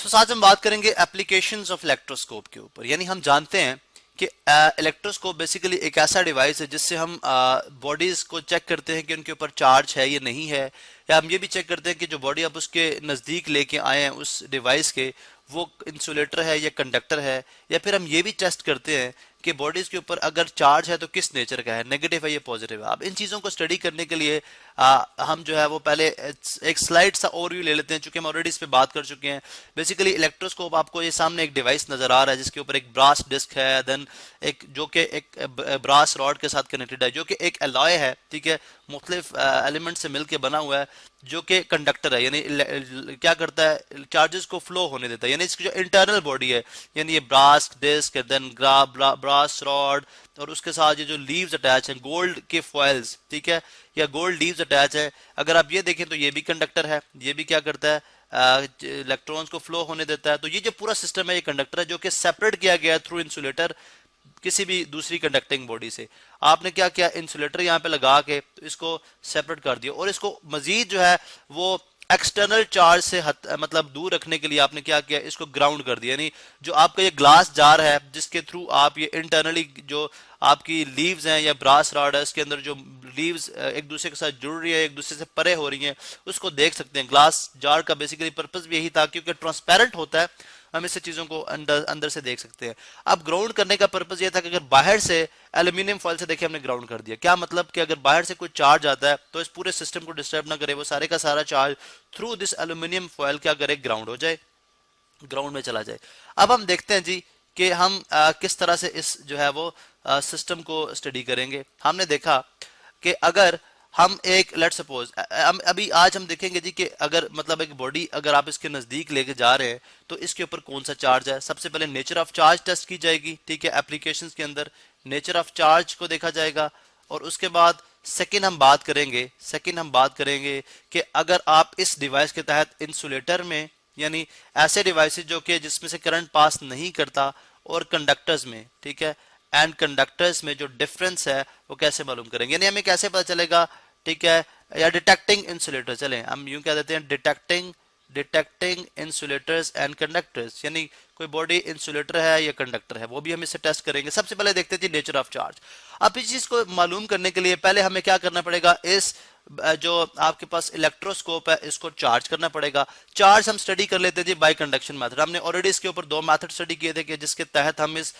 आज हम बात करेंगे एप्लीकेशंस ऑफ इलेक्ट्रोस्कोप के ऊपर। यानी हम जानते हैं कि इलेक्ट्रोस्कोप बेसिकली एक ऐसा डिवाइस है जिससे हम बॉडीज को चेक करते हैं कि उनके ऊपर चार्ज है या नहीं है, या हम ये भी चेक करते हैं कि जो बॉडी आप उसके नज़दीक लेके आए हैं उस डिवाइस के, वो इंसुलेटर है या कंडक्टर है, या फिर हम ये भी टेस्ट करते हैं कि बॉडीज के ऊपर अगर चार्ज है तो किस नेचर का है, नेगेटिव है या पॉजिटिव है। अब इन चीज़ों को स्टडी करने के लिए हम जो है वो पहले एक स्लाइड सा ओवरव्यू ले लेते हैं, चूंकि हम ऑलरेडी इस पे बात कर चुके हैं। बेसिकली इलेक्ट्रोस्कोप, आपको ये सामने एक डिवाइस नजर आ रहा है जिसके ऊपर एक ब्रास डिस्क है, देन एक जो कि एक ब्रास रॉड के साथ कनेक्टेड है, जो कि एक अलॉय है, ठीक है, मुख्तलिफ एलिमेंट से मिलकर बना हुआ है, जो कि कंडक्टर है, यानी क्या करता है, चार्जेस को फ्लो होने देता है। यानी इसकी जो इंटरनल बॉडी है, यानी ये brass disc, then brass rod, और उसके साथ ये जो लीव्स अटैच हैं, गोल्ड के फॉइल्स, ठीक है, या गोल्ड लीव्स अटैच है। अगर आप ये देखें तो ये भी कंडक्टर है, ये भी क्या करता है, इलेक्ट्रॉन्स को फ्लो होने देता है। तो ये जो पूरा सिस्टम है ये कंडक्टर है, जो कि सेपरेट किया गया है थ्रू इंसुलेटर किसी भी दूसरी कंडक्टिंग बॉडी से। आपने क्या किया, इंसुलेटर यहाँ पे लगा के तो इसको सेपरेट कर दिया, और इसको मजीद जो है वो एक्सटर्नल चार्ज से मतलब दूर रखने के लिए आपने क्या किया, इसको ग्राउंड कर दिया। यानी जो आपका ये ग्लास जार है जिसके थ्रू आप ये इंटरनली जो आपकी लीव्स हैं या ब्रास रॉड है, इसके अंदर जो लीव्स एक दूसरे के साथ जुड़ रही है, एक दूसरे से परे हो रही हैं, उसको देख सकते हैं। ग्लास जार का बेसिकली पर्पस भी यही था, क्योंकि ट्रांसपेरेंट होता है, हम इससे चीजों को अंदर से देख सकते हैं। अब ग्राउंड करने का पर्पस ये था कि अगर बाहर से एल्यूमिनियम फॉइल से देखिए हमने ग्राउंड कर दिया, क्या मतलब कि अगर बाहर से कोई चार्ज आता है तो इस पूरे सिस्टम को डिस्टर्ब ना करे, वो सारे का सारा charge through this aluminium foil क्या करे, ग्राउंड हो जाए, ग्राउंड में चला जाए। अब हम देखते हैं जी कि हम किस तरह से इस जो है वो सिस्टम को स्टडी करेंगे। हमने देखा कि अगर हम एक लेट सपोज अभी आज हम देखेंगे जी कि अगर मतलब एक बॉडी अगर आप इसके नजदीक लेके जा रहे हैं तो इसके ऊपर कौन सा चार्ज है। सबसे पहले नेचर ऑफ चार्ज टेस्ट की जाएगी, ठीक है, एप्लीकेशंस के अंदर नेचर ऑफ चार्ज को देखा जाएगा। और उसके बाद सेकंड हम बात करेंगे कि अगर आप इस डिवाइस के तहत इंसुलेटर में, यानी ऐसे डिवाइसेस जो कि जिसमें से करंट पास नहीं करता, और कंडक्टर्स में, ठीक है, एंड कंडक्टर्स में जो डिफरेंस है वो कैसे मालूम करेंगे, यानी हमें कैसे पता चलेगा, ठीक है, या डिटेक्टिंग इंसुलेटर, चलें हम यूं कह देते हैं डिटेक्टिंग इंसुलेटर्स एंड कंडक्टर्स, यानी कोई बॉडी इंसुलेटर है या कंडक्टर है, वो भी हम इससे टेस्ट करेंगे। सबसे पहले देखते हैं नेचर ऑफ चार्ज। अब इस चीज को मालूम करने के लिए पहले हमें क्या करना पड़ेगा, इस जो आपके पास इलेक्ट्रोस्कोप है इसको चार्ज करना पड़ेगा। चार्ज हम स्टडी कर लेते हैं जी बाय कंडक्शन मेथड। हमने ऑलरेडी इसके ऊपर दो मेथड स्टडी किए थे कि जिसके तहत हम इस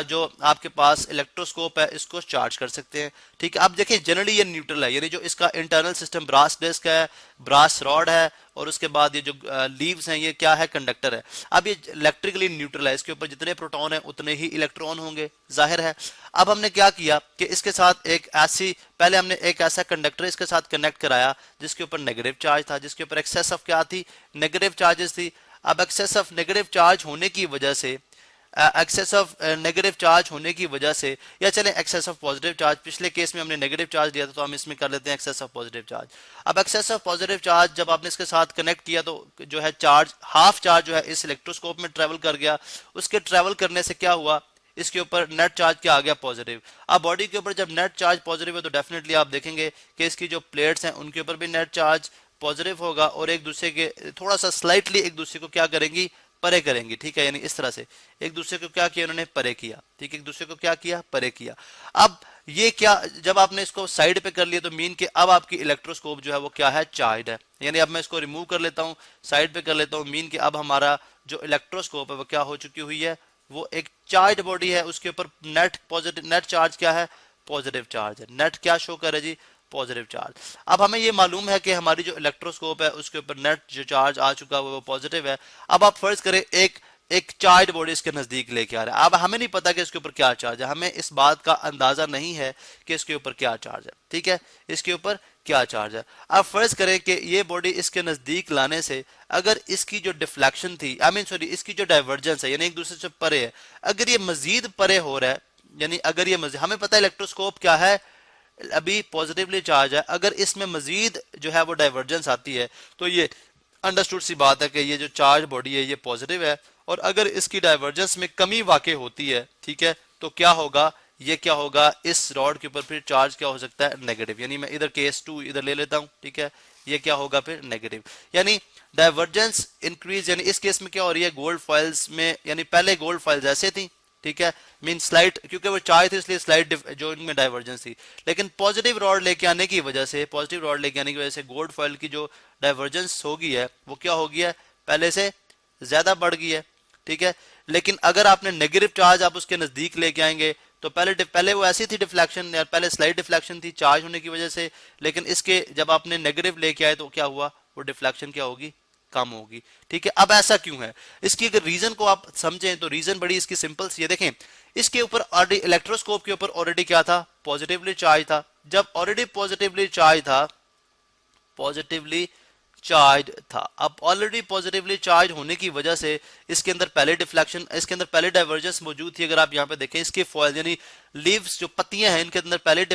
जो आपके पास इलेक्ट्रोस्कोप है इसको चार्ज कर सकते हैं, ठीक है। अब देखिए जनरली ये न्यूट्रल है, यानी जो इसका इंटरनल सिस्टम ब्रास डिस्क है, ब्रास रॉड है, और उसके बाद ये जो लीव्स हैं ये क्या है, कंडक्टर है। अब ये इलेक्ट्रिकली न्यूट्रल है, इसके ऊपर जितने प्रोटॉन है उतने ही इलेक्ट्रॉन होंगे, जाहिर है। अब हमने क्या किया कि इसके साथ पहले हमने एक ऐसा कंडक्टर इसके साथ कनेक्ट कराया जिसके ऊपर नेगेटिव चार्ज था, जिसके ऊपर एक्सेस ऑफ क्या थी, नेगेटिव चार्जेस थी। अब एक्सेस ऑफ नेगेटिव चार्ज होने की वजह से या चलें एक्सेस ऑफ पॉजिटिव चार्ज, पिछले केस में हमने नेगेटिव चार्ज दिया था तो हम इसमें कर लेते हैं एक्सेस ऑफ पॉजिटिव चार्ज। अब एक्सेस ऑफ पॉजिटिव चार्ज जब आपने इसके साथ कनेक्ट किया तो जो है चार्ज, हाफ चार्ज जो है इस इलेक्ट्रोस्कोप में ट्रेवल कर गया। उसके ट्रेवल करने से क्या हुआ, इसके ऊपर नेट चार्ज क्या आ गया, पॉजिटिव। अब बॉडी के ऊपर जब नेट चार्ज पॉजिटिव है तो डेफिनेटली आप देखेंगे कि इसकी जो प्लेट्स हैं उनके ऊपर भी नेट चार्ज पॉजिटिव होगा, और एक दूसरे के थोड़ा सा स्लाइटली एक दूसरे को क्या करेंगी, परे करेंगी, ठीक है। यानी इस तरह से एक दूसरे को क्या किया, उन्होंने परे किया, ठीक है, एक दूसरे को क्या किया, परे किया। अब ये क्या, जब आपने इसको साइड पे कर लिया तो मीन के अब आपकी इलेक्ट्रोस्कोप जो है वो क्या है, चार्ज है। यानी अब मैं इसको रिमूव कर लेता हूँ, साइड पे कर लेता हूँ, मीन के अब हमारा जो इलेक्ट्रोस्कोप है वो क्या हो चुकी हुई है, वो एक चार्ज बॉडी है, उसके ऊपर नेट चार्ज क्या है, पॉजिटिव चार्ज है। नेट क्या शो कर है जी, पॉजिटिव चार्ज। अब हमें ये मालूम है कि हमारी जो इलेक्ट्रोस्कोप है उसके ऊपर नेट जो चार्ज आ चुका है वो पॉजिटिव है। अब आप फर्ज करें एक चार्ज बॉडी इसके नजदीक लेके आ रहा है। अब हमें नहीं पता कि इसके ऊपर क्या चार्ज है, हमें इस बात का अंदाजा नहीं है कि इसके ऊपर क्या चार्ज है, ठीक है, इसके ऊपर क्या चार्ज है। अब फर्ज करें कि ये बॉडी इसके नजदीक लाने से अगर इसकी जो डिफ्लेक्शन थी, इसकी जो डाइवर्जेंस है, यानी एक दूसरे से परे है, अगर ये मजीद परे हो रहा है, यानी अगर ये मजीद, हमें पता है इलेक्ट्रोस्कोप क्या है, अभी पॉजिटिवली चार्ज है, अगर इसमें मजीद जो है वो डाइवर्जेंस आती है तो ये अंडरस्टूड सी बात है कि ये जो चार्ज बॉडी है ये पॉजिटिव है, और अगर इसकी डाइवर्जेंस में कमी वाकई होती है, ठीक है, तो क्या होगा, ये क्या होगा, इस रॉड के ऊपर फिर चार्ज क्या हो सकता है, नेगेटिव। यानी मैं इधर केस 2 इधर ले लेता हूं, ठीक है, ये क्या होगा फिर नेगेटिव। यानी डाइवर्जेंस इंक्रीज, यानी इस केस में क्या हो रही है, गोल्ड फॉइल्स में, यानी पहले गोल्ड फॉइल्स ऐसे थी, ठीक है, मीन स्लाइड, क्योंकि वो चार्ज थे इसलिए स्लाइड जो इनमें डाइवर्जेंस थी, लेकिन पॉजिटिव रॉड लेके आने की वजह से, पॉजिटिव रॉड लेके आने की वजह से गोल्ड फॉइल की जो डाइवर्जेंस होगी है वो क्या होगी है, पहले से ज्यादा बढ़ गई है, ठीक है। लेकिन अगर आपने नेगेटिव चार्ज आप उसके नजदीक लेके आएंगे तो पहले वो ऐसी थी डिफ्लेक्शन, या पहले स्लाइड डिफ्लेक्शन थी चार्ज होने की वजह से, लेकिन इसके जब आपने नेगेटिव लेके आए तो क्या हुआ, वो डिफ्लेक्शन क्या होगी, कम होगी, ठीक है। अब ऐसा क्यों है, इसकी अगर रीजन को आप समझें तो रीजन बड़ी इसकी सिंपल सी है। देखें, इसके ऊपर ऑलरेडी इलेक्ट्रोस्कोप के ऊपर ऑलरेडी क्या था, पॉजिटिवली चार्ज था। जब ऑलरेडी पॉजिटिवली चार्ज था, पॉजिटिवली चार्ज था, अब ऑलरेडी पॉजिटिवली चार्ज होने की वजह से इसके अंदर पहले डिफ्लेक्शन, इसके अंदर पहले डाइवर्जेंस मौजूद थी। अगर आप यहाँ पे देखें, इसके फॉइल यानी लीव्स जो पत्तियां हैं, इनके अंदर पहले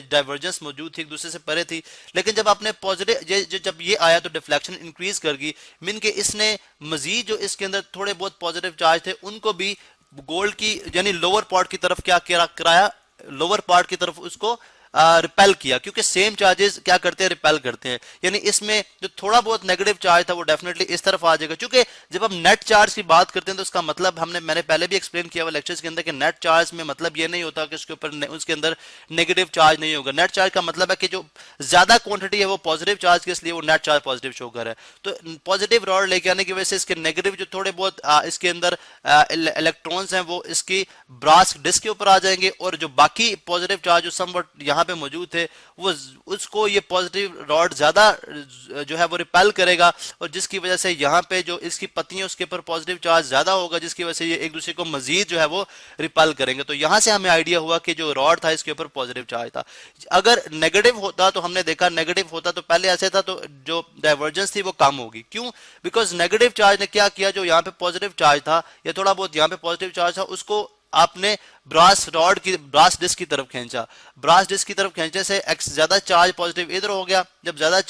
डाइवर्जेंस मौजूद थी, एक दूसरे से परे थी। लेकिन जब आपने पॉजिटिव जब ये आया तो डिफ्लेक्शन इंक्रीज कर गई, मीन के इसने मजीद जो इसके अंदर थोड़े बहुत पॉजिटिव चार्ज थे उनको भी गोल्ड की यानी लोअर पार्ट की तरफ क्या कराया, लोअर पार्ट की तरफ उसको रिपेल किया, क्योंकि सेम चार्जेस क्या करते हैं, रिपेल करते हैं। यानी इसमें जो थोड़ा बहुत नेगेटिव चार्ज था वो डेफिनेटली इस तरफ आ जाएगा, क्योंकि जब हम नेट चार्ज की बात करते हैं तो उसका मतलब मैंने पहले भी एक्सप्लेन किया हुआ लेक्चर्स के अंदर कि नेट चार्ज में मतलब ये नहीं होता कि उसके ऊपर उसके अंदर नेगेटिव चार्ज नहीं होगा। नेट चार्ज का मतलब है कि जो ज्यादा क्वांटिटी है वो पॉजिटिव चार्ज के, इसलिए वो नेट चार्ज पॉजिटिव शो कर है। तो पॉजिटिव रॉड लेके आने की वजह से इसके नेगेटिव जो थोड़े बहुत इसके अंदर इलेक्ट्रॉन्स हैं वो इसकी ब्रास डिस्क के ऊपर आ जाएंगे, और जो बाकी पॉजिटिव चार्ज जो समवट यहाँ पे मौजूद थे वो उसको ये पॉजिटिव रॉड ज्यादा जो है वो रिपेल करेगा, और जिसकी वजह से यहाँ पे जो इसकी पत्तियां उसके ऊपर पॉजिटिव चार्ज ज्यादा होगा, जिसकी वजह से ये एक दूसरे को मजीद जो है वो रिपेल करेंगे। तो यहां से हमें आइडिया हुआ कि जो रॉड था इसके ऊपर पॉजिटिव चार्ज था। अगर नेगेटिव होता तो हमने देखा, नेगेटिव होता तो पहले ऐसे था तो जो डाइवर्जेंस थी वो कम होगी। क्यों? बिकॉज नेगेटिव चार्ज ने क्या किया, जो यहाँ पे पॉजिटिव चार्ज था या थोड़ा बहुत यहाँ पे पॉजिटिव चार्ज था, उसको आपने ब्रास रॉड की, ब्रास डिस्क की तरफ खींचा। ब्रास डिस्क की तरफ खींचने से ज्यादा चार्ज पॉजिटिव इधर हो गया, जब ज्यादा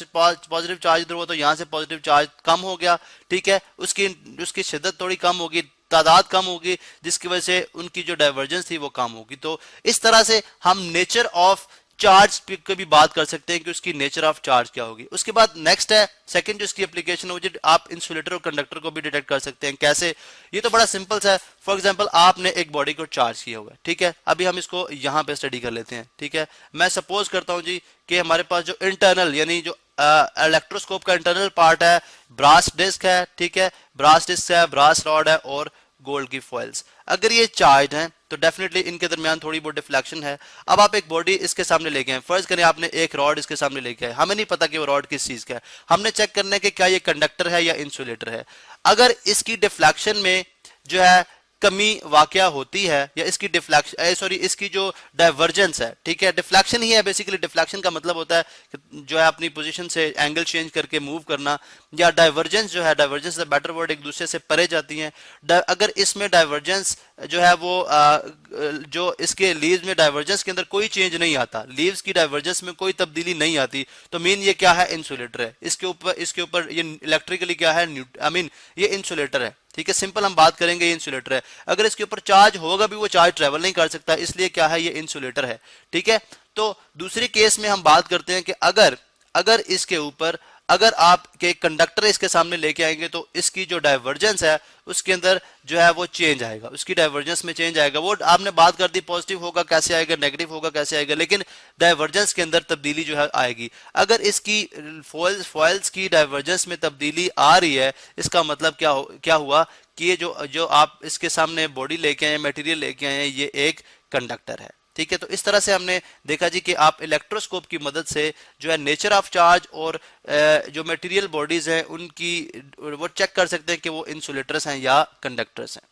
पॉजिटिव चार्ज इधर हुआ तो यहां से पॉजिटिव चार्ज कम हो गया, ठीक है। उसकी शिद्दत थोड़ी कम होगी, तादाद कम होगी, जिसकी वजह से उनकी जो डाइवर्जेंस थी वो कम होगी। तो इस तरह से हम नेचर ऑफ चार्ज की भी बात कर सकते हैं कि उसकी नेचर ऑफ चार्ज क्या होगी। उसके बाद नेक्स्ट है सेकंड जो इसकी एप्लीकेशन है, आप इंसुलेटर और कंडक्टर को भी डिटेक्ट कर सकते हैं। कैसे? ये तो बड़ा सिंपल सा है। फॉर एग्जांपल आपने एक बॉडी को चार्ज किया हुआ है, ठीक है। अभी हम इसको यहाँ पे स्टडी कर लेते हैं, ठीक है। मैं सपोज करता हूँ जी कि हमारे पास जो इंटरनल यानी जो इलेक्ट्रोस्कोप का इंटरनल पार्ट है, ब्रास डिस्क है, ठीक है, ब्रास डिस्क है, ब्रास रॉड है और गोल्ड की फॉइल्स। अगर ये चार्ज हैं तो डेफिनेटली इनके दरमियान थोड़ी बहुत डिफ्लेक्शन है। अब आप एक बॉडी इसके सामने लेके आए, फर्ज करें आपने एक रॉड इसके सामने लेके आए, हमें नहीं पता कि वो रॉड किस चीज का है, हमने चेक करना है कि क्या ये कंडक्टर है या इंसुलेटर है। अगर इसकी डिफ्लेक्शन में जो है कमी वाकया होती है, या इसकी डिफ्लेक्शन इसकी जो डाइवर्जेंस है, ठीक है, डिफ्लेक्शन ही है बेसिकली। डिफ्लेक्शन का मतलब होता है कि जो है अपनी पोजीशन से एंगल चेंज करके मूव करना, या डाइवर्जेंस जो है, डाइवर्जेंस द बेटर वर्ड, एक दूसरे से परे जाती हैं। अगर इसमें डाइवर्जेंस जो है वो जो इसके लीव्स में डाइवर्जेंस के अंदर कोई चेंज नहीं आता, लीव्स की डाइवर्जेंस में कोई तब्दीली नहीं आती, तो मीन ये क्या है, इंसुलेटर है। इसके ऊपर ये इलेक्ट्रिकली क्या है, ये इंसुलेटर है, ठीक है। सिंपल हम बात करेंगे, ये इंसुलेटर है। अगर इसके ऊपर चार्ज होगा भी वो चार्ज ट्रेवल नहीं कर सकता, इसलिए क्या है, ये इंसुलेटर है, ठीक है। तो दूसरी केस में हम बात करते हैं कि अगर इसके ऊपर अगर आप के कंडक्टर इसके सामने लेके आएंगे तो इसकी जो डाइवर्जेंस है उसके अंदर जो है वो चेंज आएगा, उसकी डाइवर्जेंस में चेंज आएगा। वो आपने बात कर दी पॉजिटिव होगा कैसे आएगा, नेगेटिव होगा कैसे आएगा, लेकिन डाइवर्जेंस के अंदर तब्दीली जो है आएगी। अगर इसकी फॉइल्स की डाइवर्जेंस में तब्दीली आ रही है, इसका मतलब क्या हुआ कि ये जो आप इसके सामने बॉडी लेके आए, मटेरियल लेके आए, ये एक कंडक्टर है, ठीक है। तो इस तरह से हमने देखा जी कि आप इलेक्ट्रोस्कोप की मदद से जो है नेचर ऑफ चार्ज और जो मटेरियल बॉडीज हैं उनकी वो चेक कर सकते हैं कि वो इंसुलेटर्स हैं या कंडक्टर्स हैं।